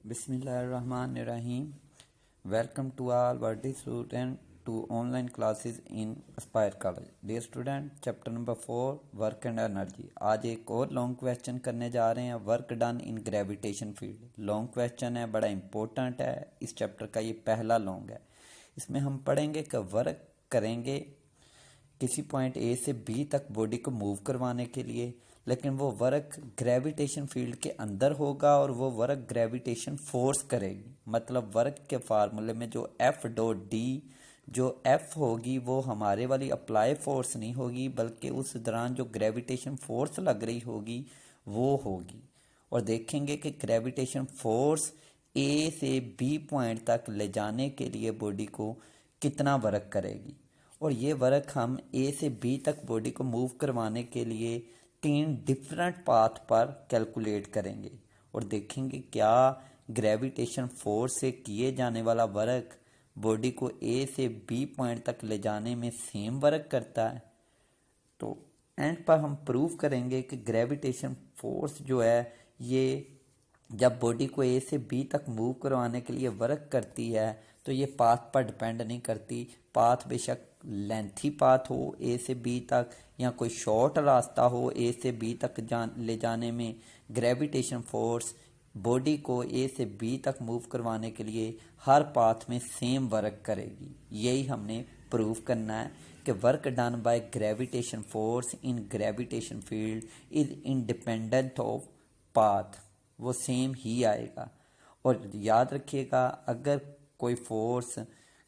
Bismillahirrahmanirrahim. Welcome to all worthy students to online classes in Aspire College. Dear student, chapter number 4 work and energy. आज एक और long question करने जा रहे हैं work done in gravitation field. Long question है, बड़ा important है। इस चैप्टर का ये पहला लॉन्ग है। इसमें हम पढ़ेंगे कि वर्क करेंगे किसी पॉइंट ए से बी तक बॉडी को मूव करवाने के लिए, लेकिन वो वर्क ग्रेविटेशन फील्ड के अंदर होगा और वो वर्क ग्रेविटेशन फोर्स करेगी। मतलब वर्क के फार्मूले में जो एफ डॉट डी जो एफ होगी वो हमारे वाली अप्लाई फोर्स नहीं होगी, बल्कि उस दौरान जो ग्रेविटेशन फोर्स लग रही होगी वो होगी। और देखेंगे कि ग्रेविटेशन फोर्स ए से बी पॉइंट तक ले जाने के लिए बॉडी को कितना वर्क करेगी। और ये वर्क हम ए से बी तक बॉडी को मूव करवाने के लिए 3 डिफरेंट पाथ पर कैलकुलेट करेंगे और देखेंगे क्या ग्रेविटेशन फोर्स से किए जाने वाला वर्क बॉडी को ए से बी पॉइंट तक ले जाने में सेम वर्क करता है। तो एंड पर हम प्रूव करेंगे कि ग्रेविटेशन फोर्स जो है ये जब बॉडी को ए से बी तक मूव करवाने के लिए वर्क करती है तो ये पाथ पर डिपेंड नहीं करती। पाथ बेशक लेंथी पाथ हो ए से बी तक या कोई शॉर्ट रास्ता हो ए से बी तक ले जाने में, ग्रेविटेशन फोर्स बॉडी को ए से बी तक मूव करवाने के लिए हर पाथ में सेम वर्क करेगी। यही हमने प्रूव करना है कि work done by gravitation force in gravitation field is independent of path, वो सेम ही आएगा। और याद रखिएगा, अगर कोई फोर्स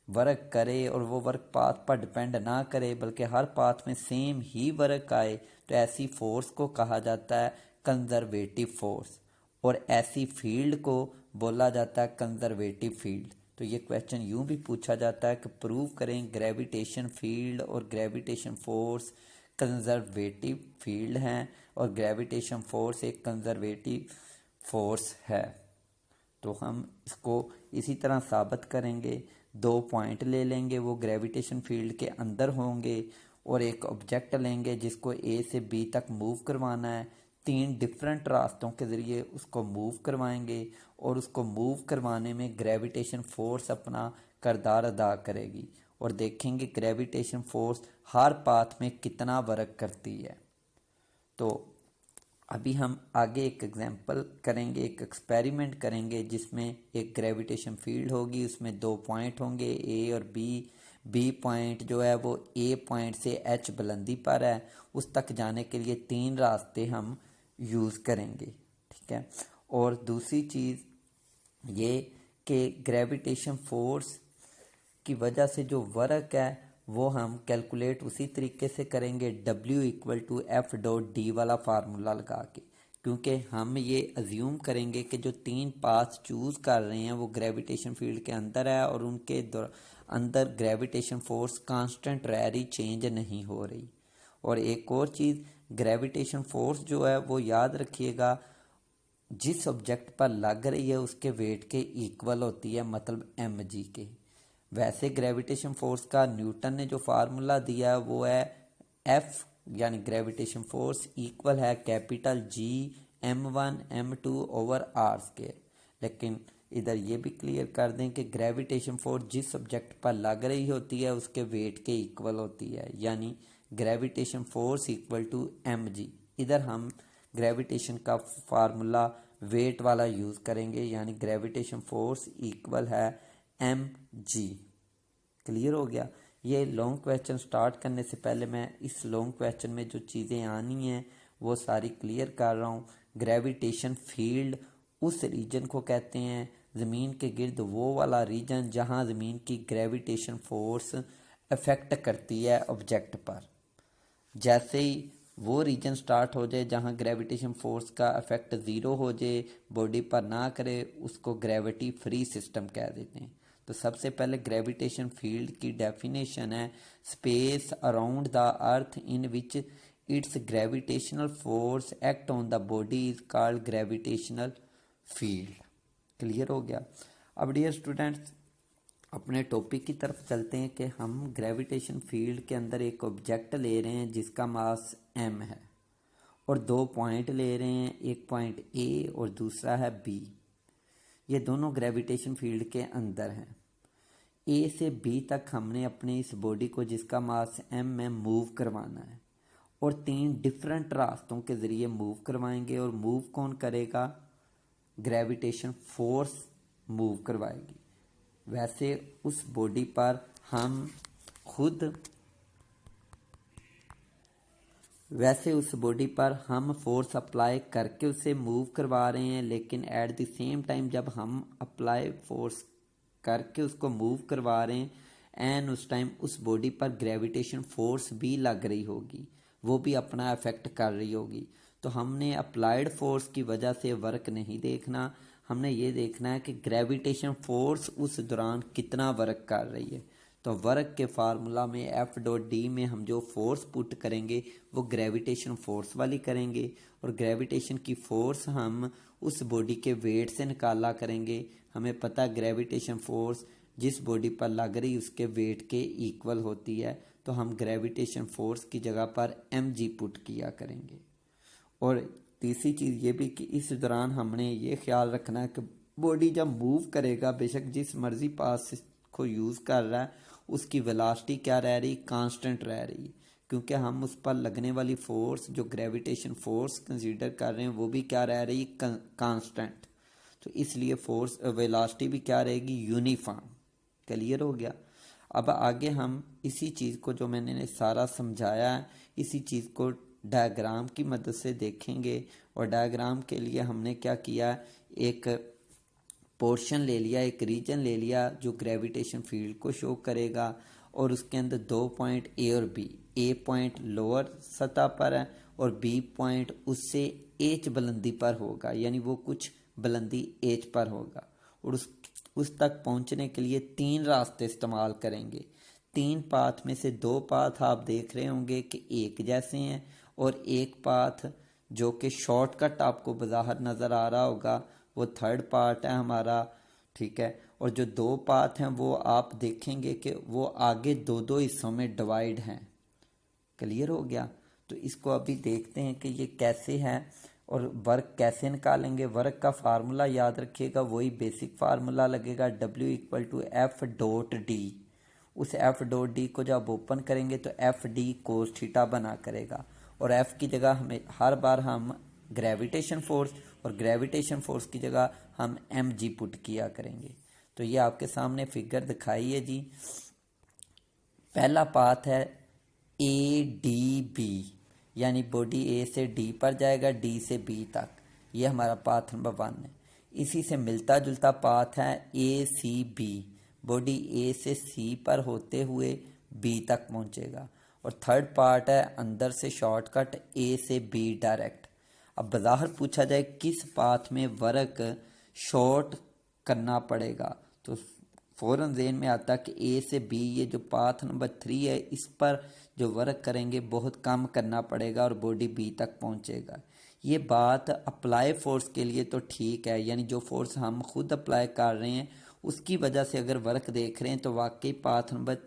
वर्क करे और वो वर्क पाथ पर डिपेंड ना करे बल्कि हर पाथ में सेम ही वर्क आए तो ऐसी फोर्स को कहा जाता है कंजर्वेटिव फोर्स, और ऐसी फील्ड को बोला जाता है कंजर्वेटिव फील्ड। तो ये क्वेश्चन यूं भी पूछा जाता है कि प्रूव करें ग्रेविटेशन फील्ड और ग्रेविटेशन फोर्स कंजर्वेटिव फील्ड हैं और ग्रेविटेशन फोर्स एक कंजर्वेटिव फोर्स है। तो हम इसको इसी तरह साबित करेंगे। 2 पॉइंट ले लेंगे, वो ग्रेविटेशन फील्ड के अंदर होंगे, और एक ऑब्जेक्ट लेंगे जिसको ए से बी तक मूव करवाना है। 3 डिफरेंट रास्तों के ज़रिए उसको मूव करवाएंगे और उसको मूव करवाने में ग्रेविटेशन फोर्स अपना किरदार अदा करेगी। और देखेंगे ग्रेविटेशन फोर्स हर पाथ में कितना वर्क करती है। तो अभी हम आगे एक एग्जांपल करेंगे, एक एक्सपेरिमेंट करेंगे जिसमें एक ग्रेविटेशन फील्ड होगी, उसमें 2 पॉइंट होंगे ए और बी। बी पॉइंट जो है वो ए पॉइंट से एच बुलंदी पर है, उस तक जाने के लिए 3 रास्ते हम यूज़ करेंगे, ठीक है। और दूसरी चीज़ ये कि ग्रेविटेशन फोर्स की वजह से जो वर्क है वो हम कैलकुलेट उसी तरीके से करेंगे, W equal to F dot D वाला फार्मूला लगा के, क्योंकि हम ये अज्यूम करेंगे कि जो 3 पाथ चूज़ कर रहे हैं वो ग्रेविटेशन फील्ड के अंदर है और उनके अंदर ग्रेविटेशन फोर्स कांस्टेंट रह रही, चेंज नहीं हो रही। और एक और चीज़, ग्रेविटेशन फोर्स जो है वो याद रखिएगा जिस ऑब्जेक्ट पर लग रही है उसके वेट के इक्वल होती है, मतलब mg के। वैसे ग्रेविटेशन फोर्स का न्यूटन ने जो फार्मूला दिया है वो है F यानी ग्रेविटेशन फोर्स इक्वल है capital G m1 m2 over r square. लेकिन इधर ये भी क्लियर कर दें कि ग्रेविटेशन फोर्स जिस ऑब्जेक्ट पर लग रही होती है उसके वेट के इक्वल होती है, यानी gravitation force equal to mg। इधर हम ग्रेविटेशन का फार्मूला वेट वाला यूज़ करेंगे, यानी ग्रेविटेशन फोर्स इक्वल है mg। क्लियर हो गया। ये लॉन्ग क्वेश्चन स्टार्ट करने से पहले मैं इस लॉन्ग क्वेश्चन में जो चीज़ें आनी हैं वो सारी क्लियर कर रहा हूँ। ग्रेविटेशन फील्ड उस रीजन को कहते हैं ज़मीन के गिर्द वो वाला रीजन जहाँ ज़मीन की ग्रेविटेशन फोर्स अफेक्ट करती है ऑब्जेक्ट पर। जैसे ही वो रीजन स्टार्ट हो जाए जहाँ ग्रेविटेशन फोर्स का इफेक्ट 0 हो जाए, बॉडी पर ना करे, उसको ग्रेविटी फ्री सिस्टम कह देते हैं। तो सबसे पहले ग्रेविटेशन फील्ड की डेफिनेशन है space around the earth in which it's gravitational force act on the body is called gravitational field. Clear हो गया। अब डियर स्टूडेंट्स अपने टॉपिक की तरफ चलते हैं कि हम ग्रेविटेशन फील्ड के अंदर एक ऑब्जेक्ट ले रहे हैं जिसका मास m है और 2 पॉइंट ले रहे हैं, एक पॉइंट A और दूसरा है B। ये दोनों ग्रेविटेशन फील्ड के अंदर हैं। ए से बी तक हमने अपने इस बॉडी को जिसका मास m में मूव करवाना है और 3 डिफरेंट रास्तों के ज़रिए मूव करवाएंगे। और मूव कौन करेगा? ग्रेविटेशन फोर्स मूव करवाएगी। वैसे उस बॉडी पर हम फोर्स अप्लाई करके उसे मूव करवा रहे हैं, लेकिन एट द सेम टाइम जब हम अप्लाई फोर्स करके उसको मूव करवा रहे हैं एंड उस टाइम उस बॉडी पर ग्रेविटेशन फोर्स भी लग रही होगी, वो भी अपना इफेक्ट कर रही होगी। तो हमने अप्लाइड फोर्स की वजह से वर्क नहीं देखना, हमने ये देखना है कि ग्रेविटेशन फोर्स उस दौरान कितना वर्क कर रही है। तो वर्क के फार्मूला में F.D में हम जो फोर्स पुट करेंगे वो ग्रेविटेशन फोर्स वाली करेंगे, और ग्रेविटेशन की फोर्स हम उस बॉडी के वेट से निकाला करेंगे। हमें पता ग्रेविटेशन फोर्स जिस बॉडी पर लग रही उसके वेट के इक्वल होती है, तो हम ग्रेविटेशन फोर्स की जगह पर mg पुट किया करेंगे। और तीसरी चीज़ ये भी कि इस दौरान हमने ये ख्याल रखना है कि बॉडी जब मूव करेगा, बेशक जिस मर्जी पास को यूज़ कर रहा है, उसकी वेलोसिटी क्या रह रही? कांस्टेंट रह रही, क्योंकि हम उस पर लगने वाली फोर्स जो ग्रेविटेशन फोर्स कंसीडर कर रहे हैं वो भी क्या रह रही? कांस्टेंट। तो इसलिए फोर्स वेलोसिटी भी क्या रहेगी? यूनिफॉर्म। क्लियर हो गया? अब आगे हम इसी चीज़ को जो मैंने सारा समझाया है, इसी चीज़ को डायग्राम की मदद से देखेंगे। और डायग्राम के लिए हमने क्या किया, एक पोर्शन ले लिया, एक रीजन ले लिया जो ग्रेविटेशन फील्ड को शो करेगा, और उसके अंदर 2 पॉइंट ए और बी। ए पॉइंट लोअर सतह पर है और बी पॉइंट उससे एच बुलंदी पर होगा, यानी वो कुछ बुलंदी एच पर होगा। और उस तक पहुंचने के लिए 3 रास्ते इस्तेमाल करेंगे। 3 पाथ में से 2 पाथ आप देख रहे होंगे कि एक जैसे हैं, और एक पाथ जो कि शॉर्टकट आपको बाहर नज़र आ रहा होगा वो थर्ड पार्ट है हमारा, ठीक है। और जो 2 पाथ हैं वो आप देखेंगे कि वो आगे 2 हिस्सों में डिवाइड हैं। क्लियर हो गया? तो इसको अभी देखते हैं कि ये कैसे है और वर्क कैसे निकालेंगे। वर्क का फार्मूला याद रखिएगा, वही बेसिक फार्मूला लगेगा, W=F.D। उस F.D को जब ओपन करेंगे तो FD cos थीटा बना करेगा, और F की जगह हमें हर बार हम ग्रेविटेशन फोर्स, और ग्रेविटेशन फोर्स की जगह हम mg पुट किया करेंगे। तो ये आपके सामने फिगर दिखाई है जी। पहला पाथ है ADB, यानी बॉडी A से D पर जाएगा, D से B तक। ये हमारा पाथ नंबर 1 है। इसी से मिलता जुलता पाथ है ACB, बॉडी A से C पर होते हुए B तक पहुंचेगा। और थर्ड पार्ट है अंदर से शॉर्टकट A से B डायरेक्ट। अब बाहर पूछा जाए किस पाथ में वर्क शॉर्ट करना पड़ेगा, तो फ़ौरन ज़हन में आता कि A से B, ये जो पाथ नंबर 3 है, इस पर जो वर्क करेंगे बहुत कम करना पड़ेगा और बॉडी B तक पहुंचेगा। ये बात अप्लाई फोर्स के लिए तो ठीक है, यानी जो फोर्स हम खुद अप्लाई कर रहे हैं उसकी वजह से अगर वर्क देख रहे हैं तो वाकई पाथ नंबर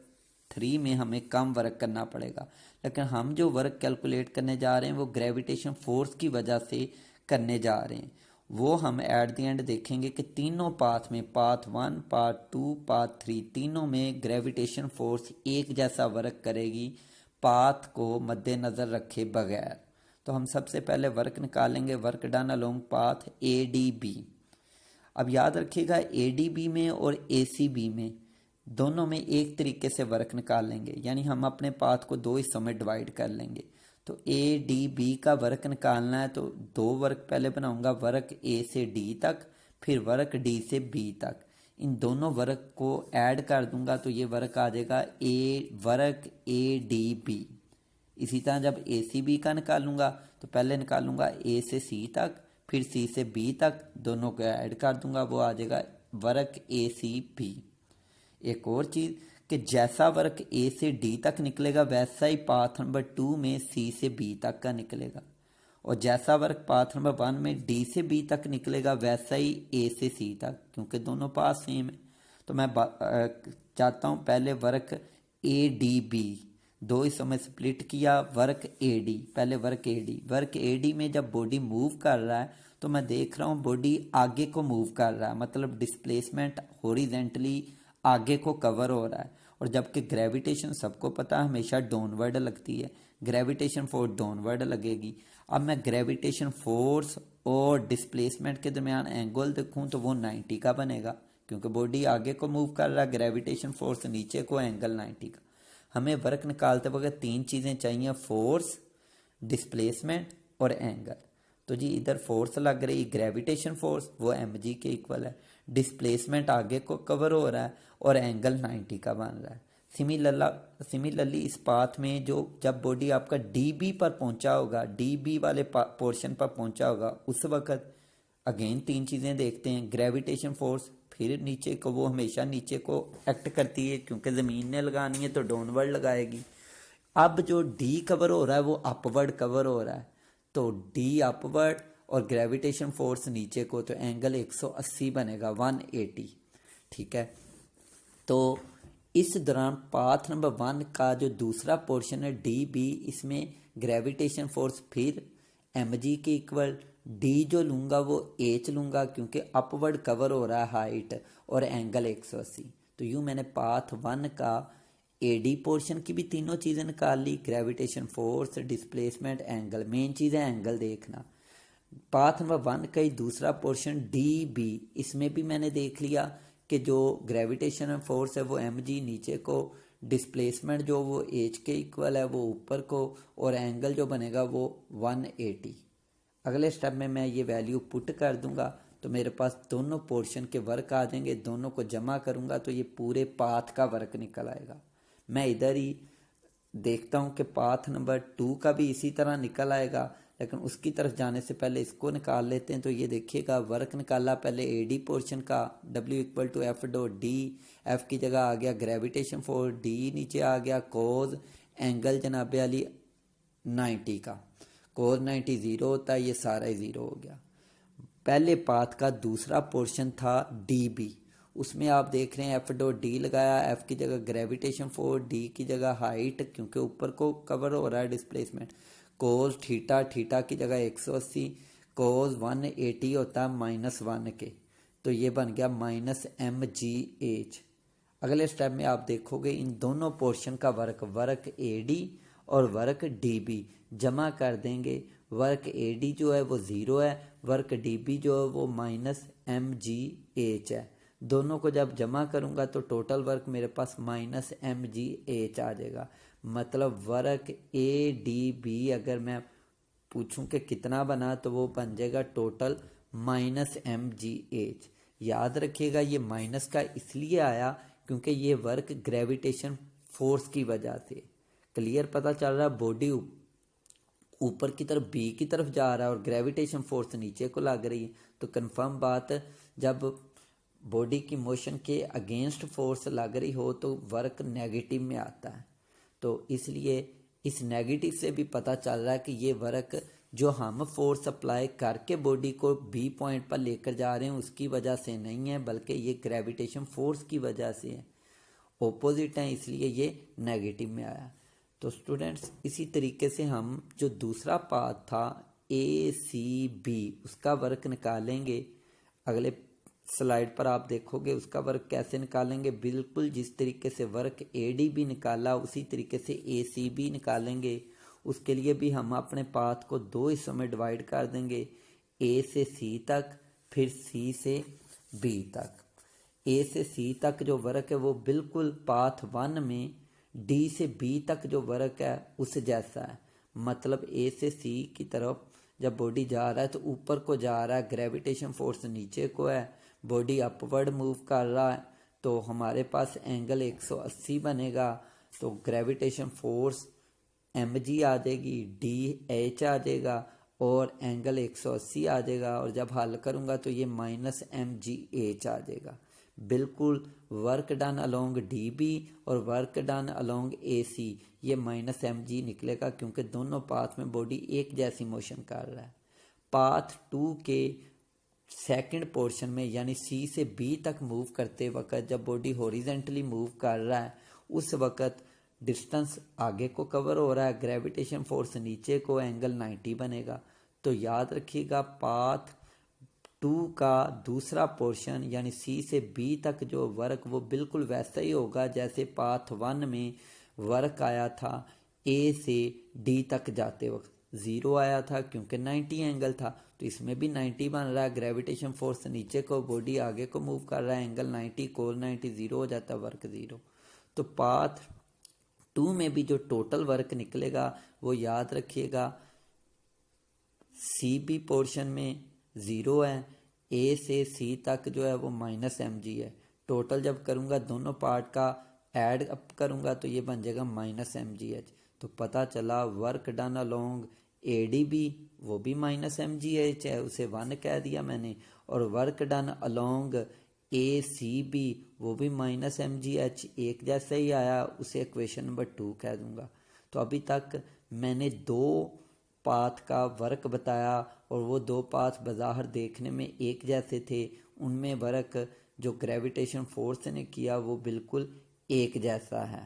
3 में हमें कम वर्क करना पड़ेगा। लेकिन हम जो वर्क कैलकुलेट करने जा रहे हैं वो ग्रेविटेशन फोर्स की वजह से करने जा रहे हैं। वो हम एट द एंड देखेंगे कि तीनों पाथ में, पाथ 1, पाथ 2, पाथ 3, तीनों में ग्रेविटेशन फोर्स एक जैसा वर्क करेगी, पाथ को मद्देनज़र रखे बगैर। तो हम सबसे पहले वर्क निकालेंगे, work done along path ADB। अब याद रखिएगा ADB में और ACB में दोनों में एक तरीके से वर्क निकालेंगे, यानी हम अपने पाथ को 2 हिस्सों में डिवाइड कर लेंगे। तो ADB का वर्क निकालना है तो 2 वर्क पहले बनाऊंगा, वर्क A से D तक, फिर वर्क D से B तक। इन दोनों वर्क को ऐड कर दूंगा तो ये वर्क आ जाएगा वर्क ADB। इसी तरह जब ACB का निकालूंगा तो पहले निकालूंगा A से C तक, फिर C से B तक, दोनों को ऐड कर दूंगा, वो आ जाएगा वर्क ACB। एक और चीज़ कि जैसा वर्क A से D तक निकलेगा वैसा ही पाथ नंबर 2 में C से B तक का निकलेगा, और जैसा वर्क पाथ नंबर 1 में D से B तक निकलेगा वैसा ही A से C तक, क्योंकि दोनों पाथ सेम है। तो मैं चाहता हूँ पहले वर्क ADB 2 हिस्सों में स्प्लिट किया, वर्क AD, पहले वर्क AD में जब बॉडी मूव कर रहा है तो मैं देख रहा हूँ बॉडी आगे को मूव कर रहा है, मतलब डिस्प्लेसमेंट हॉरिजेंटली आगे को कवर हो रहा है। और जबकि ग्रेविटेशन सबको पता है हमेशा डाउनवर्ड लगती है, ग्रेविटेशन फोर्स डाउनवर्ड लगेगी। अब मैं ग्रेविटेशन फोर्स और डिस्प्लेसमेंट के दरमियान एंगल देखूँ तो वो 90 का बनेगा, क्योंकि बॉडी आगे को मूव कर रहा है, ग्रेविटेशन फोर्स नीचे को, एंगल 90 का। हमें वर्क निकालते वक्त तीन चीज़ें चाहिए, फोर्स, डिस्प्लेसमेंट और एंगल। तो जी इधर फोर्स लग रही, ग्रेविटेशन फोर्स वो mg के इक्वल है, डिस्प्लेसमेंट आगे को कवर हो रहा है और एंगल 90 का बन रहा है। सिमिलरली इस पाथ में जो जब बॉडी आपका db पर पहुंचा होगा, db वाले पोर्शन पर पहुंचा होगा, उस वक्त अगेन तीन चीज़ें देखते हैं, ग्रेविटेशन फोर्स, फिर नीचे को, वो हमेशा नीचे को एक्ट करती है क्योंकि ज़मीन ने लगानी है तो डाउनवर्ड लगाएगी। अब जो डी कवर हो रहा है वो अपवर्ड कवर हो रहा है, तो डी अपवर्ड और ग्रेविटेशन फोर्स नीचे को, तो एंगल 180 बनेगा, 180। ठीक है, तो इस दौरान पाथ नंबर 1 का जो दूसरा पोर्शन है डी बी, इसमें ग्रेविटेशन फोर्स फिर mg के इक्वल, डी जो लूँगा वो h लूँगा क्योंकि अपवर्ड कवर हो रहा है हाइट, और एंगल 180। तो यूँ मैंने पाथ 1 का AD पोर्शन की भी तीनों चीज़ें निकाल ली, gravitation force, displacement, angle. Main चीज़ है एंगल देखना। पाथ नंबर 1 का ही दूसरा पोर्शन DB, इसमें भी मैंने देख लिया कि जो ग्रेविटेशन फोर्स है वो mg नीचे को, डिस्प्लेसमेंट जो वो h के इक्वल है वो ऊपर को, और एंगल जो बनेगा वो 180। अगले स्टेप में मैं ये वैल्यू पुट कर दूंगा तो मेरे पास दोनों पोर्शन के वर्क आ जाएंगे, दोनों को जमा करूंगा तो ये पूरे पाथ का वर्क निकल आएगा। मैं इधर ही देखता हूँ कि पाथ नंबर 2 का भी इसी तरह निकल आएगा, लेकिन उसकी तरफ जाने से पहले इसको निकाल लेते हैं। तो ये देखिएगा वर्क निकाला पहले AD पोर्शन का, W equal to F dot D, F की जगह आ गया ग्रेविटेशन फोर्स, डी नीचे आ गया कोज, एंगल जनाबे अली 90 का, कोज 90 ज़ीरो होता है, ये सारा ही ज़ीरो हो गया। पहले पाथ का दूसरा पोर्शन था DB, उसमें आप देख रहे हैं एफ डॉट डी लगाया, एफ की जगह ग्रेविटेशन फोर्स, डी की जगह हाइट क्योंकि ऊपर को कवर हो रहा है डिस्प्लेसमेंट, कोस थीटा, थीटा की जगह 180, कोस 180 होता है -1 के, तो ये बन गया -mgh। अगले स्टेप में आप देखोगे इन दोनों पोर्शन का वर्क AD और वर्क DB जमा कर देंगे। वर्क AD जो है वो 0 है, वर्क DB जो है वो -mgh है। दोनों को जब जमा करूंगा तो टोटल वर्क मेरे पास -mgh आ जाएगा। मतलब वर्क ADB अगर मैं पूछूं कि कितना बना तो वो बन जाएगा टोटल -mgh। याद रखिएगा ये माइनस का इसलिए आया क्योंकि ये वर्क ग्रेविटेशन फोर्स की वजह से। क्लियर पता चल रहा है, बॉडी ऊपर की तरफ B की तरफ जा रहा है और ग्रेविटेशन फोर्स नीचे को लग रही है। तो कंफर्म बात, जब बॉडी की मोशन के अगेंस्ट फोर्स लग रही हो तो वर्क नेगेटिव में आता है। तो इसलिए इस नेगेटिव से भी पता चल रहा है कि ये वर्क जो हम फोर्स अप्लाई करके बॉडी को B पॉइंट पर लेकर जा रहे हैं उसकी वजह से नहीं है, बल्कि ये ग्रेविटेशन फोर्स की वजह से है। ऑपोजिट है इसलिए ये नेगेटिव में आया। तो स्टूडेंट्स इसी तरीके से हम जो दूसरा पाथ था ACB उसका वर्क निकालेंगे। अगले स्लाइड पर आप देखोगे उसका वर्क कैसे निकालेंगे। बिल्कुल जिस तरीके से वर्क ADB निकाला उसी तरीके से ACB निकालेंगे। उसके लिए भी हम अपने पाथ को दो हिस्सों में डिवाइड कर देंगे, A से C तक, फिर C से B तक। A से C तक जो वर्क है वो बिल्कुल पाथ 1 में D से B तक जो वर्क है उस जैसा है। मतलब A से C की तरफ जब बॉडी जा रहा है तो ऊपर को जा रहा है, ग्रेविटेशन फोर्स नीचे को है, बॉडी अपवर्ड मूव कर रहा है, तो हमारे पास एंगल 180 बनेगा। तो ग्रेविटेशन फोर्स mg आ जाएगी, DH आ जाएगा और एंगल 180 आ जाएगा। और जब हल करूँगा तो ये -mgh आ जाएगा। बिल्कुल वर्क डन अलोंग DB और वर्क डन अलोंग AC ये -mg निकलेगा क्योंकि दोनों पाथ में बॉडी एक जैसी मोशन कर रहा है। पाथ 2 के सेकंड पोर्शन में यानी C से B तक मूव करते वक्त जब बॉडी हॉरिजेंटली मूव कर रहा है उस वक्त डिस्टेंस आगे को कवर हो रहा है, ग्रेविटेशन फोर्स नीचे को, एंगल 90 बनेगा। तो याद रखिएगा पाथ टू का दूसरा पोर्शन यानी सी से बी तक जो वर्क वो बिल्कुल वैसा ही होगा जैसे पाथ 1 में वर्क आया था ए से डी तक जाते वक्त 0 आया था क्योंकि 90 एंगल था, तो इसमें भी 90 बन रहा है। ग्रेविटेशन फोर्स नीचे को, बॉडी आगे को मूव कर रहा है, एंगल 90 कोल 90 0 हो जाता है, वर्क 0। तो पाथ 2 में भी जो टोटल वर्क निकलेगा वो याद रखिएगा सी बी पोर्शन में 0 है, ए से सी तक जो है वो -mg है। टोटल जब करूँगा दोनों पार्ट का ऐड अप करूँगा तो ये बन जाएगा -mgh। तो पता चला work done along A D B वो भी -mgh है, उसे 1 कह दिया मैंने, और वर्क डन अलोंग ए सी बी वो भी -mgh एक जैसा ही आया, उसे इक्वेशन नंबर 2 कह दूंगा। तो अभी तक मैंने 2 पाथ का वर्क बताया और वो 2 पाथ बाज़ाहिर देखने में एक जैसे थे, उनमें वर्क जो ग्रेविटेशन फोर्स ने किया वो बिल्कुल एक जैसा है।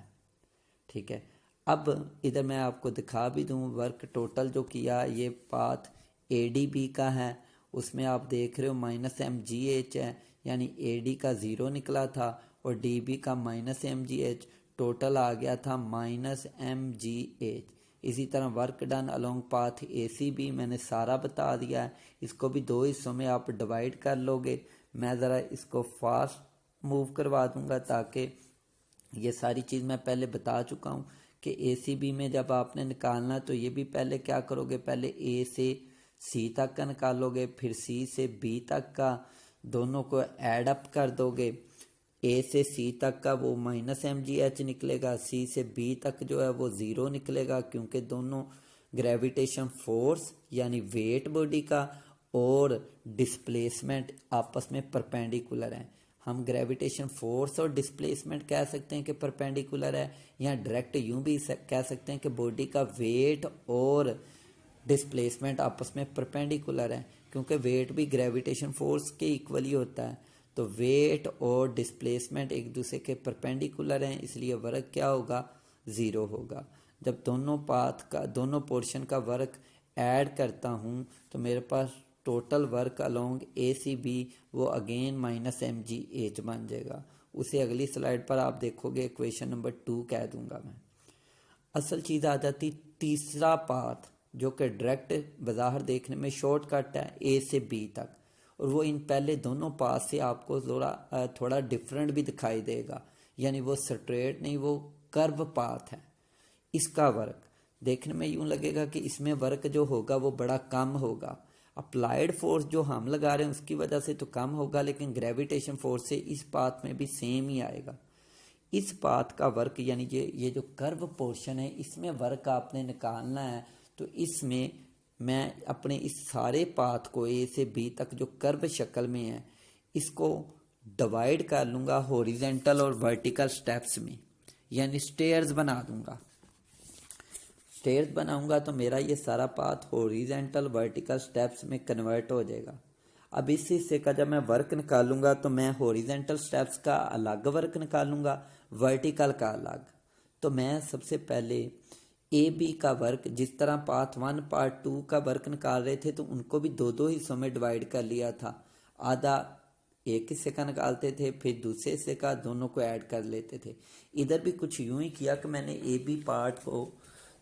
ठीक है, अब इधर मैं आपको दिखा भी दूं वर्क टोटल जो किया, ये पाथ ए डी बी का है, उसमें आप देख रहे हो -mgh है, यानी ए डी का 0 निकला था और डी बी का -mgh, टोटल आ गया था -mgh। इसी तरह work done along path A C B मैंने सारा बता दिया है, इसको भी 2 हिस्सों में आप डिवाइड कर लोगे। मैं ज़रा इसको फास्ट मूव करवा दूंगा ताकि ये सारी चीज़ मैं पहले बता चुका हूँ कि ए सी बी में जब आपने निकालना तो ये भी पहले क्या करोगे, पहले ए से सी तक का निकालोगे, फिर सी से बी तक का, दोनों को ऐड अप कर दोगे। ए से सी तक का वो -mgh निकलेगा, सी से बी तक जो है वो 0 निकलेगा क्योंकि दोनों ग्रेविटेशन फोर्स यानी वेट बॉडी का और डिस्प्लेसमेंट आपस में परपेंडिकुलर हैं। हम ग्रेविटेशन फोर्स और डिस्प्लेसमेंट कह सकते हैं कि परपेंडिकुलर है, या डायरेक्ट यूं भी कह सकते हैं कि बॉडी का वेट और डिस्प्लेसमेंट आपस में परपेंडिकुलर है, क्योंकि वेट भी ग्रेविटेशन फोर्स के इक्वली होता है। तो वेट और डिस्प्लेसमेंट एक दूसरे के परपेंडिकुलर हैं, इसलिए वर्क क्या होगा, 0 होगा। जब दोनों पाथ का, दोनों पोर्शन का वर्क ऐड करता हूँ तो मेरे पास टोटल वर्क अलोंग ए सी बी वो अगेन -mgh बन जाएगा। उसे अगली स्लाइड पर आप देखोगे इक्वेशन नंबर 2 कह दूंगा मैं। असल चीज़ आ जाती तीसरा पाथ जो कि डायरेक्ट बाज़ाहिर देखने में शॉर्टकट है ए से बी तक, और वो इन पहले दोनों पाथ से आपको थोड़ा डिफरेंट भी दिखाई देगा, यानी वो स्ट्रेट नहीं, वो कर्व पाथ है। इसका वर्क देखने में यूं लगेगा कि इसमें वर्क जो होगा वो बड़ा कम होगा, अप्लाइड फोर्स जो हम लगा रहे हैं उसकी वजह से तो कम होगा, लेकिन ग्रेविटेशन फोर्स से इस पाथ में भी सेम ही आएगा। इस पाथ का वर्क यानी ये जो कर्व पोर्शन है इसमें वर्क आपने निकालना है, तो इसमें मैं अपने इस सारे पाथ को ए से बी तक जो कर्व शक्ल में है इसको डिवाइड कर लूँगा हॉरिजेंटल और वर्टिकल स्टेप्स में, यानी स्टेयर्स बना दूंगा। स्टेयर्स बनाऊंगा तो मेरा ये सारा पाथ हॉरिजेंटल वर्टिकल स्टेप्स में कन्वर्ट हो जाएगा। अब इस हिस्से का जब मैं वर्क निकालूंगा तो मैं हॉरिजेंटल स्टेप्स का अलग वर्क निकालूंगा, वर्टिकल का अलग। तो मैं सबसे पहले ए बी का वर्क, जिस तरह पाथ 1 पार्ट 2 का वर्क निकाल रहे थे तो उनको भी 2 हिस्सों में डिवाइड कर लिया था। आधा एक हिस्से का निकालते थे, फिर दूसरे हिस्से का, दोनों को ऐड कर लेते थे। इधर भी कुछ यूं ही किया कि मैंने ए बी पार्ट को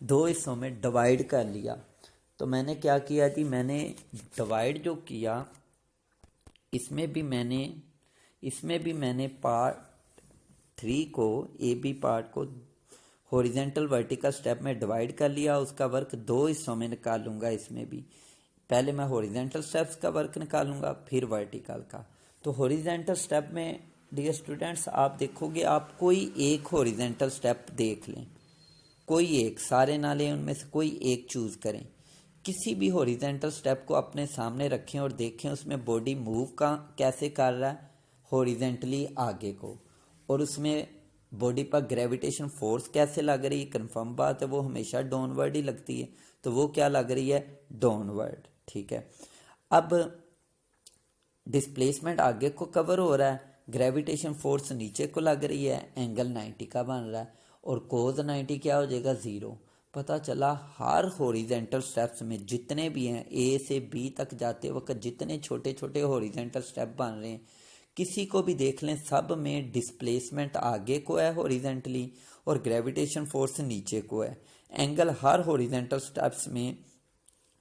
2 हिस्सों में डिवाइड कर लिया। तो मैंने क्या किया जी, मैंने डिवाइड जो किया इसमें भी मैंने पार्ट 3 को, ए बी पार्ट को हॉरिजेंटल वर्टिकल स्टेप में डिवाइड कर लिया। उसका वर्क 2 हिस्सों में निकालूंगा। इसमें भी पहले मैं हॉरिजेंटल स्टेप्स का वर्क निकालूंगा, फिर वर्टिकल का। तो हॉरिजेंटल स्टेप में डियर स्टूडेंट्स आप देखोगे, आप कोई एक हॉरिजेंटल स्टेप देख लें, कोई एक, सारे ना लें, उनमें से कोई एक चूज करें। किसी भी हॉरिजेंटल स्टेप को अपने सामने रखें और देखें उसमें बॉडी मूव का कैसे कर रहा है, हॉरिजेंटली आगे को, और उसमें बॉडी पर ग्रेविटेशन फोर्स कैसे लग रही है। कंफर्म बात है, वो हमेशा डाउनवर्ड ही लगती है, तो वो क्या लग रही है, डाउनवर्ड। ठीक है, अब डिस्प्लेसमेंट आगे को कवर हो रहा है, ग्रेविटेशन फोर्स नीचे को लग रही है, एंगल 90 का बन रहा है, और कोज 90 क्या हो जाएगा, 0। पता चला हर हॉरिजेंटल स्टेप्स में जितने भी हैं ए से बी तक जाते वक्त जितने छोटे छोटे हॉरिजेंटल स्टेप बन रहे हैं, किसी को भी देख लें, सब में डिस्प्लेसमेंट आगे को है हॉरिजेंटली और ग्रेविटेशन फोर्स नीचे को है। एंगल हर हॉरिजेंटल स्टेप्स में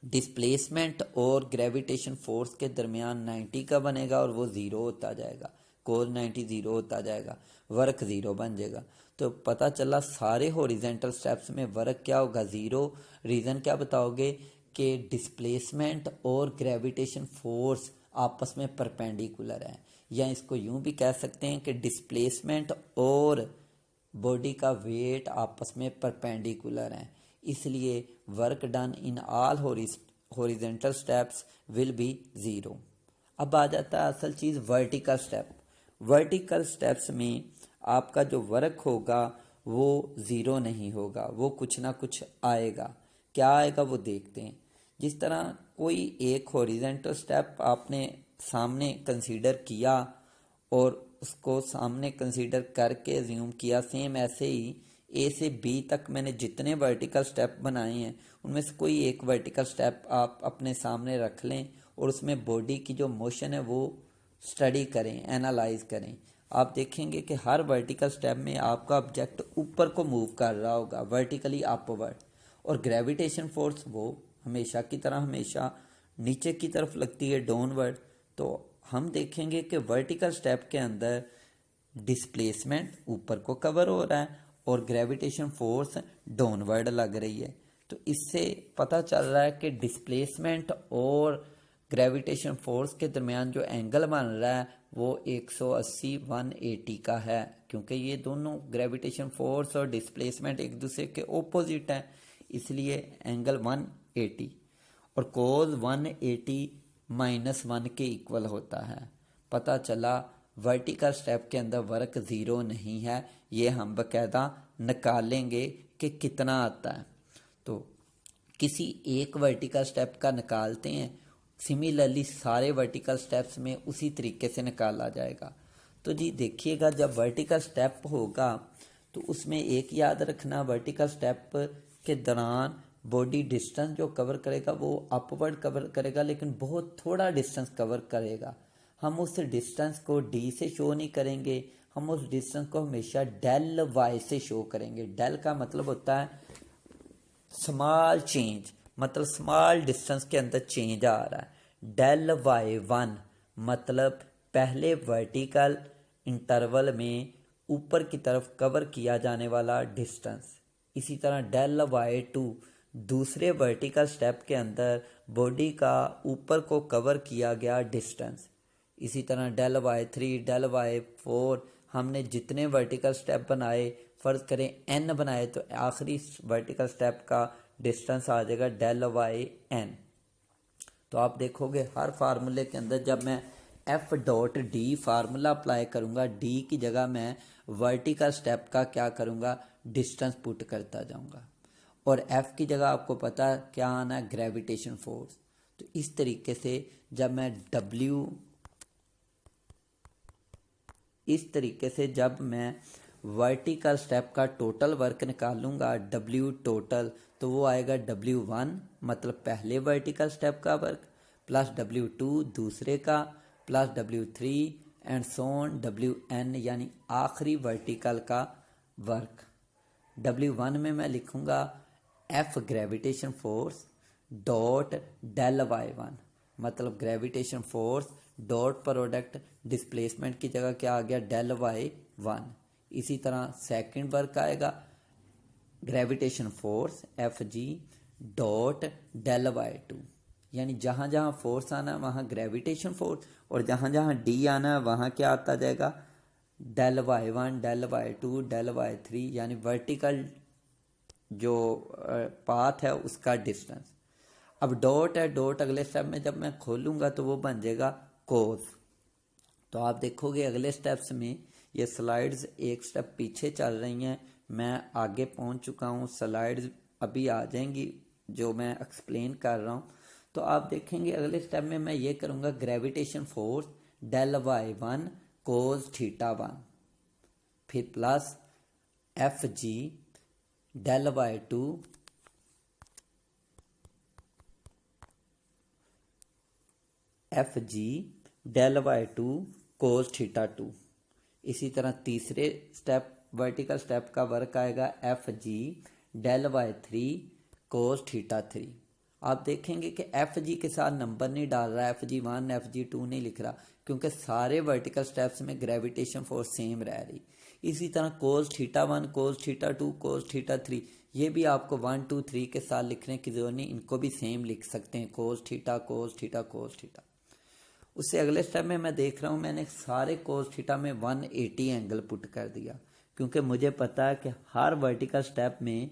डिस्प्लेसमेंट और ग्रेविटेशन फोर्स के दरमियान 90 का बनेगा और वो ज़ीरो होता जाएगा, कोस 90 ज़ीरो होता जाएगा, वर्क ज़ीरो बन जाएगा। तो पता चला सारे हॉरिजेंटल स्टेप्स में वर्क क्या होगा, ज़ीरो। रीज़न क्या बताओगे कि डिस्प्लेसमेंट और ग्रेविटेशन फोर्स आपस में परपेंडिकुलर है, या इसको यूं भी कह सकते हैं कि डिस्प्लेसमेंट और बॉडी का वेट आपस में परपेंडिकुलर है, इसलिए work done in all horizontal steps will be zero. अब आ जाता है असल चीज़ वर्टिकल स्टेप। वर्टिकल स्टेप्स में आपका जो वर्क होगा वो ज़ीरो नहीं होगा, वो कुछ ना कुछ आएगा। क्या आएगा वो देखते हैं। जिस तरह कोई एक हॉरिजेंटल स्टेप आपने सामने कंसीडर किया और उसको सामने कंसीडर करके अज्यूम किया, सेम ऐसे ही ए से बी तक मैंने जितने वर्टिकल स्टेप बनाए हैं उनमें से कोई एक वर्टिकल स्टेप आप अपने सामने रख लें और उसमें बॉडी की जो मोशन है वो स्टडी करें, एनालाइज करें। आप देखेंगे कि हर वर्टिकल स्टेप में आपका ऑब्जेक्ट ऊपर को मूव कर रहा होगा, वर्टिकली अपवर्ड, और ग्रेविटेशन फोर्स वो हमेशा की तरह हमेशा नीचे की तरफ लगती है, डाउनवर्ड। तो हम देखेंगे कि वर्टिकल स्टेप के अंदर डिस्प्लेसमेंट ऊपर को कवर हो रहा है और ग्रेविटेशन फोर्स डाउनवर्ड लग रही है। तो इससे पता चल रहा है कि डिस्प्लेसमेंट और ग्रेविटेशन फोर्स के दरमियान जो एंगल बन रहा है वो 180 180 का है, क्योंकि ये दोनों ग्रेविटेशन फोर्स और डिस्प्लेसमेंट एक दूसरे के ओपोजिट हैं, इसलिए एंगल 180 और कोस 180 -1 के इक्वल होता है। पता चला वर्टिकल स्टेप के अंदर वर्क ज़ीरो नहीं है, ये हम बाकायदा निकालेंगे कि कितना आता है। तो किसी एक वर्टिकल स्टेप का निकालते हैं, सिमिलरली सारे वर्टिकल स्टेप्स में उसी तरीके से निकाला जाएगा। तो जी देखिएगा, जब वर्टिकल स्टेप होगा तो उसमें एक याद रखना, वर्टिकल स्टेप के दौरान बॉडी डिस्टेंस जो कवर करेगा वो अपवर्ड कवर करेगा, लेकिन बहुत थोड़ा डिस्टेंस कवर करेगा। हम उस डिस्टेंस को डी से शो नहीं करेंगे, हम उस डिस्टेंस को हमेशा डेल वाई से शो करेंगे। डेल का मतलब होता है स्मॉल चेंज, मतलब स्मॉल डिस्टेंस के अंदर चेंज आ रहा है। डेल वाई 1 मतलब पहले वर्टिकल इंटरवल में ऊपर की तरफ कवर किया जाने वाला डिस्टेंस। इसी तरह डेल वाई 2 दूसरे वर्टिकल स्टेप के अंदर बॉडी का ऊपर को कवर किया गया डिस्टेंस। इसी तरह डेल वाई 3 डेल वाई 4 हमने जितने वर्टिकल स्टेप बनाए, फ़र्ज़ करें n बनाए, तो आखिरी वर्टिकल स्टेप का डिस्टेंस आ जाएगा डेल वाई n। तो आप देखोगे हर फार्मूले के अंदर जब मैं F dot D formula apply करूँगा, डी की जगह मैं वर्टिकल स्टेप का क्या करूँगा, डिस्टेंस पुट करता जाऊँगा, और एफ की जगह आपको पता है क्या आना है, ग्रेविटेशन फोर्स। तो इस तरीके से जब मैं जब मैं वर्टिकल स्टेप का टोटल वर्क निकालूंगा W टोटल, तो वो आएगा W1 मतलब पहले वर्टिकल स्टेप का वर्क, प्लस W2 दूसरे का, plus W3 and so on WN यानी आखिरी वर्टिकल का वर्क। W1 में मैं लिखूंगा F gravitation force dot del Y1 मतलब gravitation force dot product displacement की जगह क्या आ गया, डेल Y1। इसी तरह सेकंड वर्क आएगा gravitation force FG dot del Y2, यानी जहाँ जहाँ फोर्स आना है वहाँ ग्रेविटेशन फोर्स, और जहाँ जहाँ D आना है वहाँ क्या आता जाएगा, del Y1 del Y2 del Y3, यानी वर्टिकल जो पाथ है उसका डिस्टेंस। अब डॉट है, डॉट अगले स्टेप में जब मैं खोलूँगा तो वो बन जाएगा कोस। तो आप देखोगे अगले स्टेप्स में ये स्लाइड्स एक स्टेप पीछे चल रही हैं, मैं आगे पहुंच चुका हूं, स्लाइड्स अभी आ जाएंगी जो मैं एक्सप्लेन कर रहा हूं। तो आप देखेंगे अगले स्टेप में मैं ये करूंगा gravitation force del Y1 cos θ1, फिर plus FG del Y2 F G del Y two cos theta two. इसी तरह तीसरे स्टेप वर्टिकल स्टेप का वर्क आएगा F G del Y three cos theta three. आप देखेंगे कि एफ जी के साथ नंबर नहीं डाल रहा, F G one F G two नहीं लिख रहा, क्योंकि सारे वर्टिकल स्टेप्स में ग्रेविटेशन फोर्स सेम रह रही। इसी तरह cos theta one cos theta two cos theta three, ये भी आपको 1 2 3 के साथ लिखने की जरूरत नहीं, इनको भी सेम लिख सकते हैं, cos theta cos theta cos theta. उससे अगले स्टेप में मैं देख रहा हूँ, मैंने सारे कोस थीटा में 180 एंगल पुट कर दिया, क्योंकि मुझे पता है कि हर वर्टिकल स्टेप में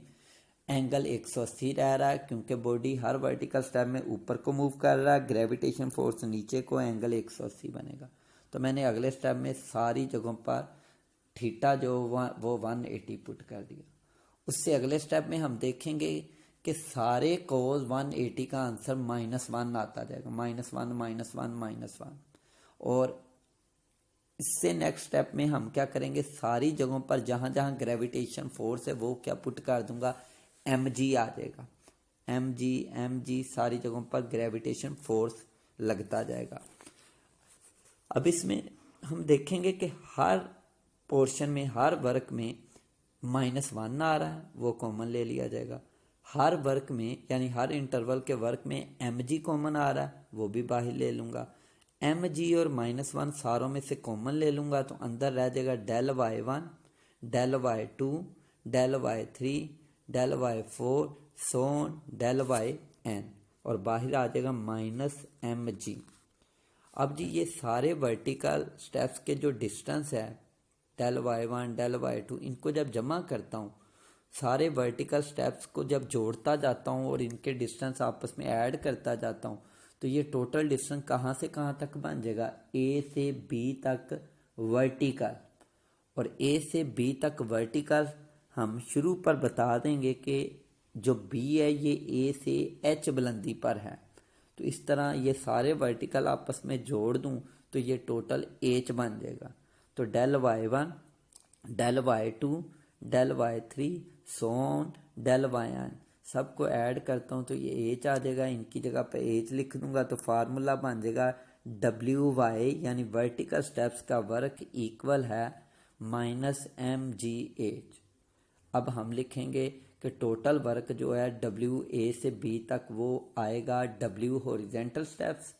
एंगल 180 रह रहा है, क्योंकि बॉडी हर वर्टिकल स्टेप में ऊपर को मूव कर रहा है, ग्रेविटेशन फोर्स नीचे को, एंगल 180 बनेगा। तो मैंने अगले स्टेप में सारी जगहों पर थीटा जो वो 180 पुट कर दिया। उससे अगले स्टेप में हम देखेंगे कि सारे कोस 180 का आंसर -1 आता जाएगा, -1 -1 -1। और इससे नेक्स्ट स्टेप में हम क्या करेंगे, सारी जगहों पर जहाँ जहाँ ग्रेविटेशन फोर्स है वो क्या पुट कर दूंगा, mg आ जाएगा, mg सारी जगहों पर ग्रेविटेशन फोर्स लगता जाएगा। अब इसमें हम देखेंगे कि हर पोर्शन में हर वर्क में -1 आ रहा है, वो कॉमन ले लिया जाएगा। हर वर्क में यानी हर इंटरवल के वर्क में mg कॉमन आ रहा है, वो भी बाहर ले लूँगा। mg और -1 सारों में से कॉमन ले लूँगा तो अंदर रह जाएगा del Y one del Y two del Y three del Y four so on del Y N, और बाहर आ जाएगा -mg। अब जी ये सारे वर्टिकल स्टेप्स के जो डिस्टेंस है del Y one del Y two, इनको जब जमा करता हूँ, सारे वर्टिकल स्टेप्स को जब जोड़ता जाता हूँ और इनके डिस्टेंस आपस में ऐड करता जाता हूँ, तो ये टोटल डिस्टेंस कहाँ से कहाँ तक बन जाएगा, ए से बी तक वर्टिकल। और ए से बी तक वर्टिकल हम शुरू पर बता देंगे कि जो बी है ये ए से एच बुलंदी पर है। तो इस तरह ये सारे वर्टिकल आपस में जोड़ दूं तो ये टोटल एच बन जाएगा। तो del Y one del Y two del Y three so on del Y N, सबको ऐड करता हूँ तो ये एच आ जाएगा, इनकी जगह पे एच लिख दूंगा तो फार्मूला बन जाएगा डब्ल्यू वाई यानी वर्टिकल स्टेप्स का वर्क इक्वल है -mgh। अब हम लिखेंगे कि टोटल वर्क जो है डब्ल्यू ए से बी तक वो आएगा W horizontal steps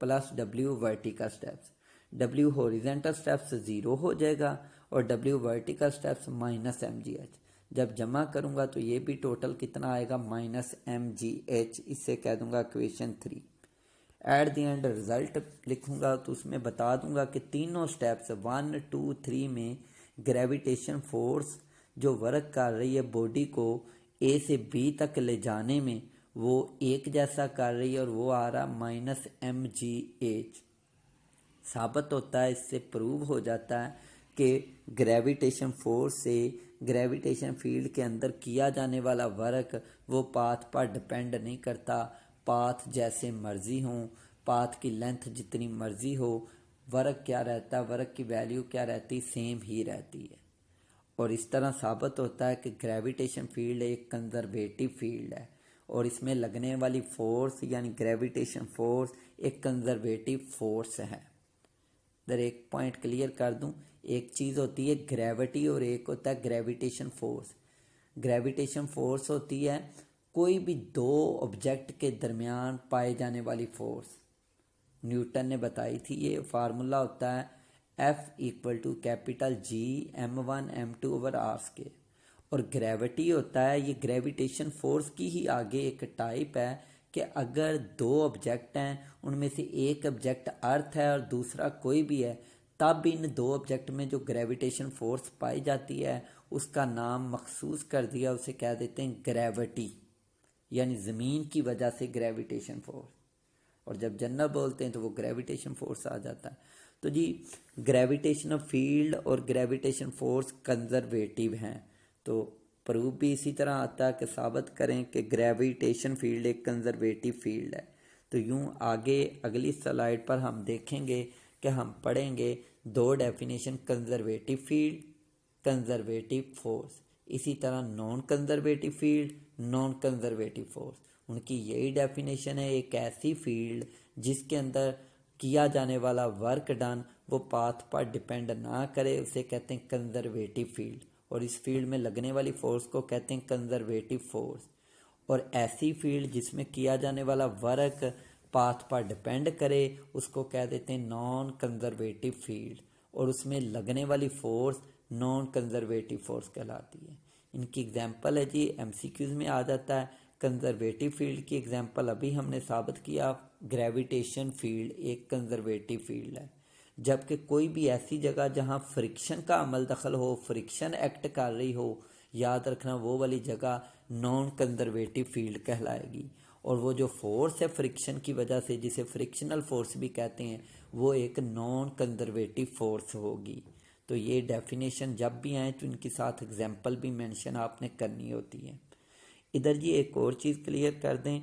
plus W vertical steps. W horizontal steps 0 हो जाएगा और डब्ल्यू वर्टिकल स्टेप्स -mgh। जब जमा करूंगा तो ये भी टोटल कितना आएगा, -mgh। इससे कह दूंगा equation 3। At the end result लिखूंगा तो उसमें बता दूंगा कि तीनों स्टेप्स 1 2 3 में ग्रेविटेशन फोर्स जो वर्क कर रही है बॉडी को ए से बी तक ले जाने में, वो एक जैसा कर रही है और वो आ रहा -mgh। साबित होता है, इससे प्रूव हो जाता है कि ग्रेविटेशन फोर्स से ग्रेविटेशन फील्ड के अंदर किया जाने वाला वर्क वो पाथ पर डिपेंड नहीं करता। पाथ जैसे मर्जी हो, पाथ की लेंथ जितनी मर्जी हो, वर्क क्या रहता है, वर्क की वैल्यू क्या रहती, सेम ही रहती है। और इस तरह साबित होता है कि ग्रेविटेशन फील्ड एक कंजर्वेटिव फील्ड है और इसमें लगने वाली फोर्स यानी ग्रेविटेशन फोर्स एक कंजर्वेटिव फोर्स है। इधर एक पॉइंट क्लियर कर दूं, एक चीज़ होती है ग्रेविटी और एक होता है ग्रेविटेशन फोर्स। ग्रेविटेशन फोर्स होती है कोई भी दो ऑब्जेक्ट के दरमियान पाए जाने वाली फोर्स। न्यूटन ने बताई थी, ये फार्मूला होता है F = capital G m1 m2 over r square. और ग्रेविटी होता है, ये ग्रेविटेशन फोर्स की ही आगे एक टाइप है कि अगर दो ऑब्जेक्ट हैं, उनमें से एक ऑब्जेक्ट अर्थ है और दूसरा कोई भी है, तब इन दो ऑब्जेक्ट में जो ग्रेविटेशन फोर्स पाई जाती है उसका नाम मखसूस कर दिया, उसे कह देते हैं ग्रेविटी, यानी ज़मीन की वजह से ग्रेविटेशन फोर्स। और जब जनरल बोलते हैं तो वो ग्रेविटेशन फोर्स आ जाता है। तो जी ग्रेविटेशन फील्ड और ग्रेविटेशन फोर्स कंजर्वेटिव हैं। तो प्रूफ भी इसी तरह आता है कि साबित करें कि ग्रेविटेशन फील्ड एक कंजर्वेटिव फील्ड है। तो यूं आगे अगली स्लाइड पर हम देखेंगे कि हम पढ़ेंगे दो definition, conservative field, conservative force. इसी तरह non conservative field, non conservative force, उनकी यही डेफिनेशन है। एक ऐसी फील्ड जिसके अंदर किया जाने वाला वर्क डन वो पाथ पर डिपेंड ना करे, उसे कहते हैं कंजर्वेटिव फील्ड। और इस फील्ड में लगने वाली फोर्स को कहते हैं कंजर्वेटिव फोर्स। और ऐसी फील्ड जिसमें किया जाने वाला वर्क पाथ पर डिपेंड करे उसको कह देते हैं नॉन कंजर्वेटिव फील्ड। और उसमें लगने वाली फोर्स नॉन कंजर्वेटिव फोर्स कहलाती है। इनकी एग्जांपल है जी, एमसीक्यूज में आ जाता है। कंजर्वेटिव फील्ड की एग्जांपल अभी हमने साबित किया, ग्रेविटेशन फील्ड एक कंजर्वेटिव फील्ड है। जबकि कोई भी ऐसी जगह जहां फ्रिक्शन का अमल दखल हो, फ्रिक्शन एक्ट कर रही हो, याद रखना वो वाली जगह नॉन कंजर्वेटिव फील्ड कहलाएगी। और वो जो फोर्स है फ्रिक्शन की वजह से, जिसे फ्रिक्शनल फोर्स भी कहते हैं, वो एक नॉन कंजर्वेटिव फोर्स होगी। तो ये डेफिनेशन जब भी आए तो इनके साथ एग्जाम्पल भी मेंशन आपने करनी होती है। इधर जी एक और चीज़ क्लियर कर दें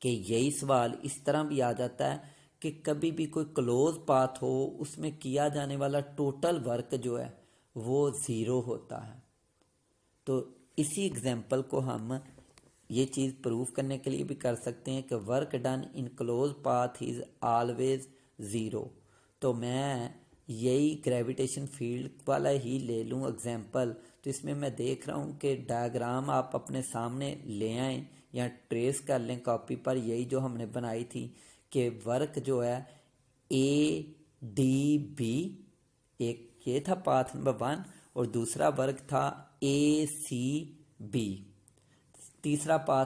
कि यही सवाल इस तरह भी आ जाता है कि कभी भी कोई क्लोज पाथ हो, उसमें किया जाने वाला टोटल वर्क जो है वो ज़ीरो होता है। तो इसी एग्जाम्पल को हम ये चीज़ प्रूव करने के लिए भी कर सकते हैं कि work done in close path is always zero. तो मैं यही ग्रेविटेशन फील्ड वाला ही ले लूँ एग्जाम्पल। तो इसमें मैं देख रहा हूँ कि डायग्राम आप अपने सामने ले आएँ या ट्रेस कर लें कॉपी पर, यही जो हमने बनाई थी कि वर्क जो है ADB, एक ये था पाथ नंबर 1 और दूसरा वर्क था ACB। तीसरा पाथ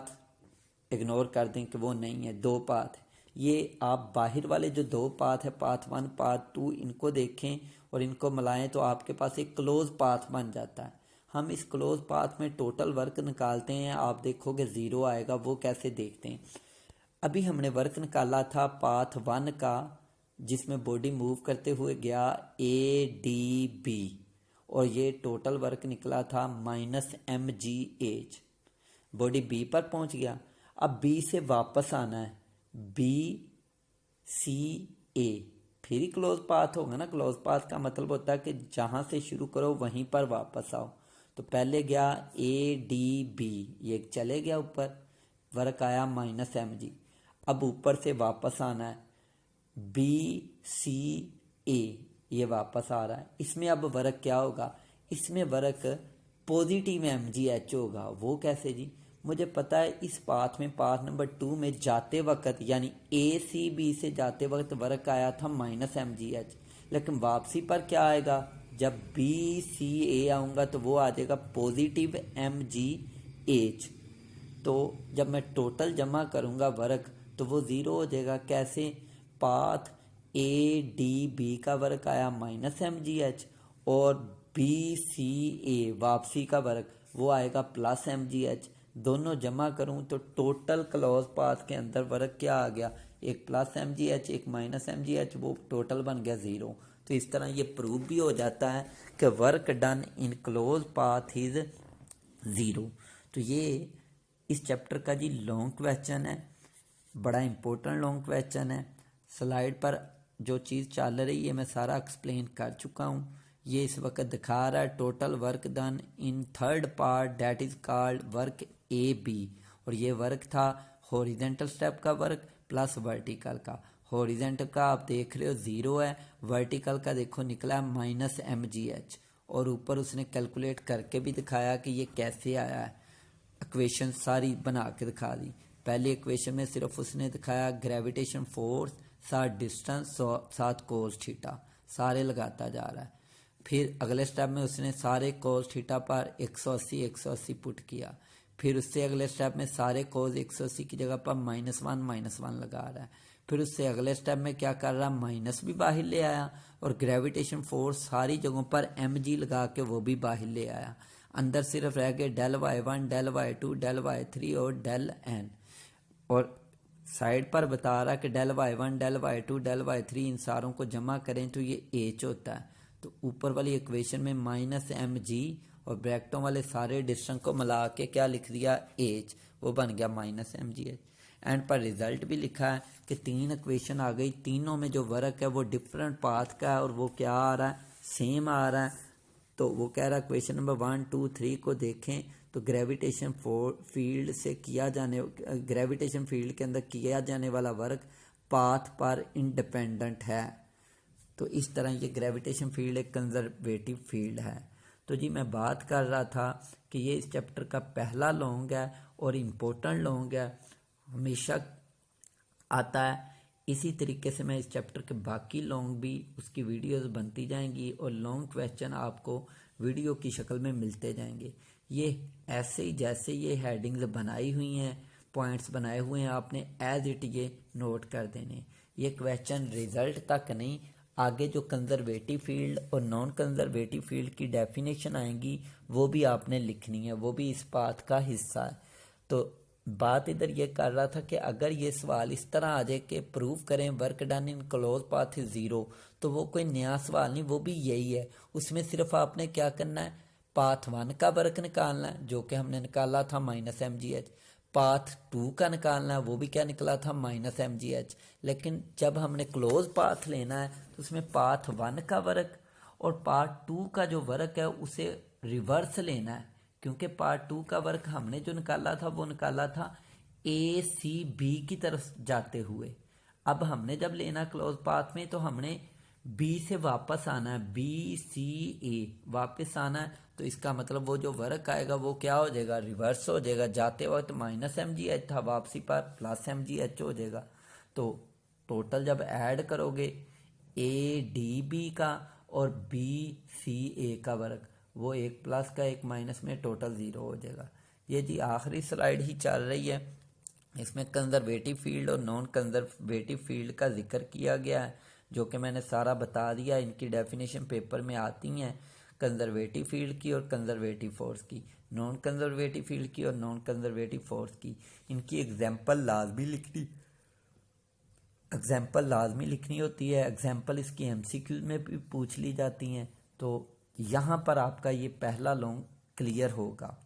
इग्नोर कर दें कि वो नहीं है, दो पाथ है। ये आप बाहर वाले जो दो पाथ है, पाथ 1 पाथ 2, इनको देखें और इनको मिलाएं तो आपके पास एक क्लोज पाथ बन जाता है। हम इस क्लोज पाथ में टोटल वर्क निकालते हैं, आप देखोगे ज़ीरो आएगा। वो कैसे देखते हैं, अभी हमने वर्क निकाला था पाथ 1 का जिसमें बॉडी मूव करते हुए गया ADB और ये टोटल वर्क निकला था -mgh। बॉडी B पर पहुंच गया, अब B से वापस आना है, BCA, फिर ही क्लोज पाथ होगा ना। क्लोज पाथ का मतलब होता है कि जहां से शुरू करो वहीं पर वापस आओ। तो पहले गया ADB, ये चले गया ऊपर, वर्क आया -mg। अब ऊपर से वापस आना है BCA, ये वापस आ रहा है। इसमें अब वर्क क्या होगा, इसमें वर्क पॉजिटिव mgh होगा। वो कैसे जी, मुझे पता है इस पाथ में, पाथ नंबर 2 में जाते वक्त यानी ACB से जाते वक्त वर्क आया था -mgh, लेकिन वापसी पर क्या आएगा, जब BCA आऊँगा तो वो आ जाएगा पॉजिटिव mgh। तो जब मैं टोटल जमा करूँगा वर्क तो वो ज़ीरो हो जाएगा। कैसे, पाथ ADB का वर्क आया -mgh और BCA वापसी का वर्क वो आएगा +mgh। दोनों जमा करूं तो टोटल क्लोज पाथ के अंदर वर्क क्या आ गया, एक +mgh एक -mgh, वो टोटल बन गया ज़ीरो। तो इस तरह ये प्रूव भी हो जाता है कि work done in close path is zero. तो ये इस चैप्टर का जी लॉन्ग क्वेश्चन है, बड़ा इंपॉर्टेंट लॉन्ग क्वेश्चन है। स्लाइड पर जो चीज़ चल रही है मैं सारा एक्सप्लेन कर चुका हूँ। ये इस वक्त दिखा रहा है total work done in third part that is called work AB। और ये वर्क था हॉरिजेंटल स्टेप का वर्क प्लस वर्टिकल का। हॉरिजेंटल का आप देख रहे हो ज़ीरो है, वर्टिकल का देखो निकला है -mgh। और ऊपर उसने कैलकुलेट करके भी दिखाया कि ये कैसे आया है, इक्वेशन सारी बना के दिखा दी। पहली इक्वेशन में सिर्फ उसने दिखाया ग्रेविटेशन फोर्स साथ डिस्टेंस साथ कोस थीटा, सारे लगाता जा रहा है। फिर अगले स्टेप में उसने सारे कोस थीटा पर 180 पुट किया। फिर उससे अगले स्टेप में सारे कोस 180 की जगह पर -1 लगा रहा है। फिर उससे अगले स्टेप में क्या कर रहा है, माइनस भी बाहर ले आया और ग्रेविटेशन फोर्स सारी जगहों पर mg लगा के वो भी बाहर ले आया। अंदर सिर्फ रह गए ΔY1 ΔY2 ΔY3 और ΔN। और साइड पर बता रहा कि ΔY1 ΔY2 ΔY3 इन सारों को जमा करें तो ये H होता है। तो ऊपर वाली इक्वेशन में -mg और ब्रैकेटों वाले सारे डिस्टेंस को मिला के क्या लिख दिया, H, वो बन गया -mgh। एंड पर रिजल्ट भी लिखा है कि 3 इक्वेशन आ गई, तीनों में जो वर्क है वो डिफरेंट पाथ का है और वो क्या आ रहा है, सेम आ रहा है। तो वो कह रहा है क्वेश्चन नंबर 1 2 3 को देखें तो ग्रेविटेशन फील्ड से किया जाने, ग्रेविटेशन फील्ड के अंदर किया जाने वाला वर्क पाथ पर इंडिपेंडेंट है। तो इस तरह ये ग्रेविटेशन फील्ड एक कंजर्वेटिव फील्ड है। तो जी मैं बात कर रहा था कि ये इस चैप्टर का पहला लॉन्ग है और इम्पोर्टेंट लॉन्ग है, हमेशा आता है। इसी तरीके से मैं इस चैप्टर के बाकी लॉन्ग भी उसकी वीडियोस बनती जाएंगी और लॉन्ग क्वेश्चन आपको वीडियो की शक्ल में मिलते जाएंगे। ये ऐसे ही जैसे ये हेडिंग्स बनाई हुई हैं, पॉइंट्स बनाए हुए हैं, आपने एज इट ये नोट कर देने। ये क्वेश्चन रिजल्ट तक नहीं, आगे जो कंजर्वेटिव फील्ड और नॉन कंजर्वेटिव फील्ड की डेफिनेशन आएंगी वो भी आपने लिखनी है, वो भी इस बात का हिस्सा है। तो बात इधर ये कर रहा था कि अगर ये सवाल इस तरह आ जाए कि प्रूव करें work done in close path is zero, तो वो कोई नया सवाल नहीं, वो भी यही है। उसमें सिर्फ आपने क्या करना है, पाथ 1 का वर्क निकालना है जो कि हमने निकाला था -mgh, पाथ 2 का निकालना है, वो भी क्या निकला था -mgh। लेकिन जब हमने क्लोज पाथ लेना है तो उसमें पाथ 1 का वर्क और पार्ट 2 का जो वर्क है उसे रिवर्स लेना है, क्योंकि पार्ट 2 का वर्क हमने जो निकाला था वो निकाला था ए सी बी की तरफ जाते हुए। अब हमने जब लेना क्लोज पाथ में तो हमने बी से वापस आना है, बी सी ए वापस आना है। तो इसका मतलब वो जो वर्क आएगा वो क्या हो जाएगा, रिवर्स हो जाएगा। जाते वक्त -mgh था, वापसी पर +mgh हो जाएगा। तो टोटल जब ऐड करोगे ए डी बी का और बी सी ए का वर्क, वो एक प्लस का एक माइनस में टोटल 0 हो जाएगा। ये जी आखिरी स्लाइड ही चल रही है, इसमें कंजर्वेटिव फील्ड और नॉन कंजर्वेटिव फील्ड का जिक्र किया गया है, जो कि मैंने सारा बता दिया। इनकी डेफिनेशन पेपर में आती हैं, कंजर्वेटिव फील्ड की और कंजर्वेटिव फोर्स की, नॉन कंजर्वेटिव फील्ड की और नॉन कंजर्वेटिव फोर्स की। इनकी एग्जाम्पल लाजमी लिखनी होती है। एग्जाम्पल इसकी एमसीक्यू में भी पूछ ली जाती हैं। तो यहाँ पर आपका ये पहला लॉन्ग क्लियर होगा।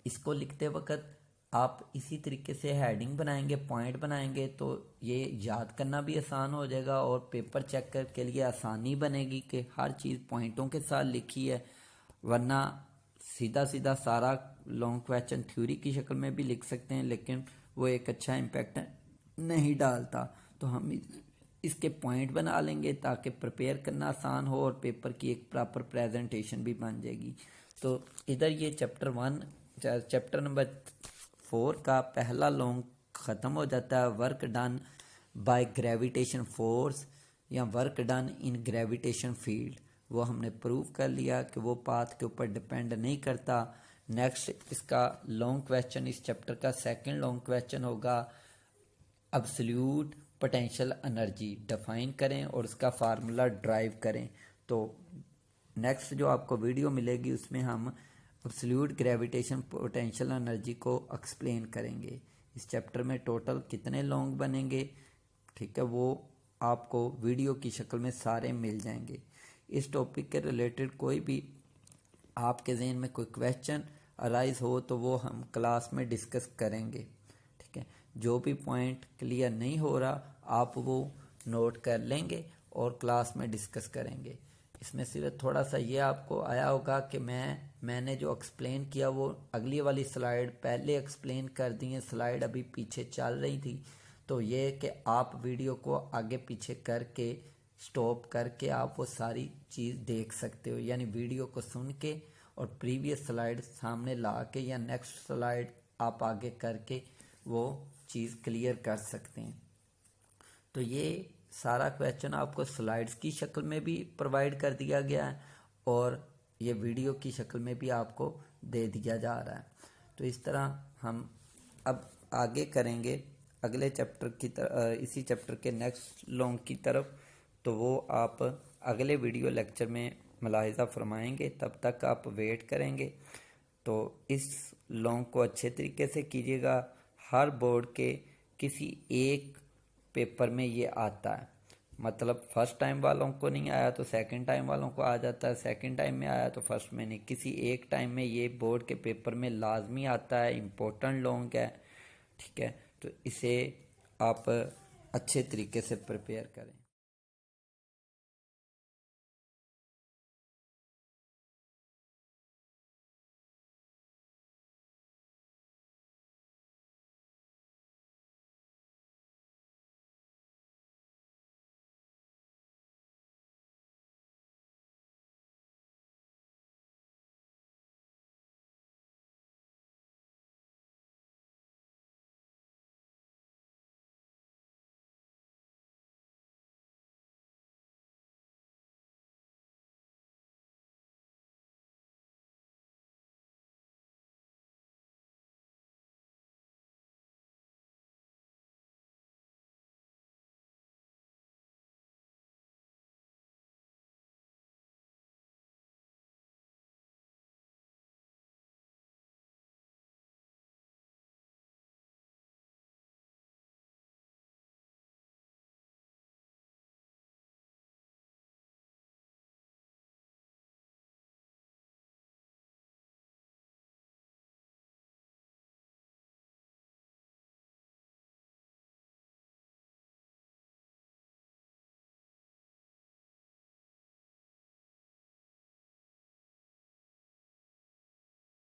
इसको लिखते वक्त आप इसी तरीके से हेडिंग बनाएंगे, पॉइंट बनाएंगे, तो ये याद करना भी आसान हो जाएगा और पेपर चेक के लिए आसानी बनेगी कि हर चीज़ पॉइंटों के साथ लिखी है। वरना सीधा सीधा सारा लॉन्ग क्वेश्चन थ्योरी की शक्ल में भी लिख सकते हैं, लेकिन वो एक अच्छा इम्पैक्ट नहीं डालता। तो हम इसके पॉइंट बना लेंगे ताकि प्रिपेयर करना आसान हो और पेपर की एक प्रॉपर प्रेजेंटेशन भी बन जाएगी। तो इधर ये चैप्टर नंबर 4 का पहला लॉन्ग ख़त्म हो जाता है। Work done by gravitation force या work done in gravitation field, वो हमने प्रूव कर लिया कि वो पाथ के ऊपर डिपेंड नहीं करता। नेक्स्ट इसका लॉन्ग क्वेश्चन, इस चैप्टर का सेकंड लॉन्ग क्वेश्चन होगा एब्सोल्यूट पोटेंशियल एनर्जी डिफाइन करें और उसका फार्मूला ड्राइव करें। तो नेक्स्ट जो आपको वीडियो मिलेगी उसमें हम एब्सोल्यूट ग्रेविटेशन पोटेंशियल एनर्जी को एक्सप्लेन करेंगे। इस चैप्टर में टोटल कितने लॉन्ग बनेंगे, ठीक है, वो आपको वीडियो की शक्ल में सारे मिल जाएंगे। इस टॉपिक के रिलेटेड कोई भी आपके जहन में कोई क्वेश्चन अराइज हो तो वो हम क्लास में डिस्कस करेंगे, ठीक है। जो भी पॉइंट क्लियर नहीं हो रहा आप वो नोट कर लेंगे और क्लास में डिस्कस करेंगे। इसमें सिर्फ थोड़ा सा ये आपको आया होगा कि मैंने जो एक्सप्लेन किया वो अगली वाली स्लाइड पहले एक्सप्लेन कर दी है, स्लाइड अभी पीछे चल रही थी। तो ये कि आप वीडियो को आगे पीछे करके स्टॉप करके आप वो सारी चीज़ देख सकते हो, यानी वीडियो को सुन के और प्रीवियस स्लाइड सामने ला के या नेक्स्ट स्लाइड आप आगे करके वो चीज़ क्लियर कर सकते हैं। तो ये सारा क्वेश्चन आपको स्लाइड्स की शक्ल में भी प्रोवाइड कर दिया गया है और ये वीडियो की शक्ल में भी आपको दे दिया जा रहा है। तो इस तरह हम अब आगे करेंगे अगले चैप्टर की तरफ, इसी चैप्टर के नेक्स्ट लॉन्ग की तरफ। तो वो आप अगले वीडियो लेक्चर में मुलाहिज़ा फरमाएंगे, तब तक आप वेट करेंगे। तो इस लॉन्ग को अच्छे तरीके से कीजिएगा। हर बोर्ड के किसी एक पेपर में ये आता है, मतलब फर्स्ट टाइम वालों को नहीं आया तो सेकंड टाइम वालों को आ जाता है, सेकंड टाइम में आया तो फर्स्ट में नहीं, किसी एक टाइम में ये बोर्ड के पेपर में लाजमी आता है। इम्पोर्टेंट लॉन्ग है, ठीक है। तो इसे आप अच्छे तरीके से प्रिपेयर करें।